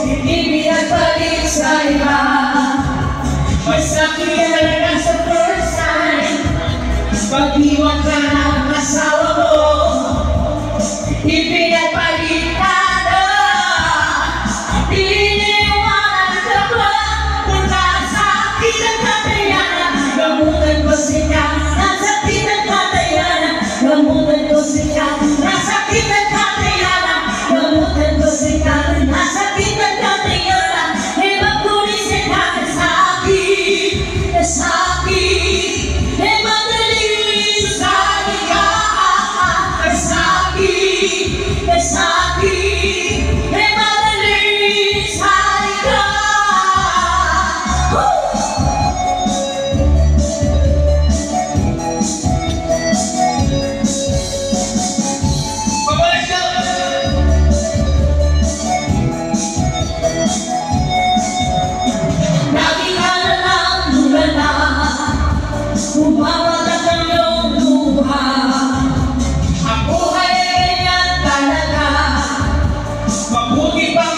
Ibinagpalit sa iba. Masakit talaga sa first time pag-iwan ka ng asawa mo. Ibinagpalit ka na. Iniwanan ka ba mula sa akin ang katayanan? Gamutan ko siya, nasakit ang katayanan. Gamutan ko siya, nasakit ang katayanan. Gamutan ko siya, nasakit ang katayanan. E magpulis ka sa akin, sa akin. E madaling sa liga, sa akin, sa akin. E madaling sa liga. Umawalan ng iyong luha. Ang buhay ay ganyan talaga. Mabuti pa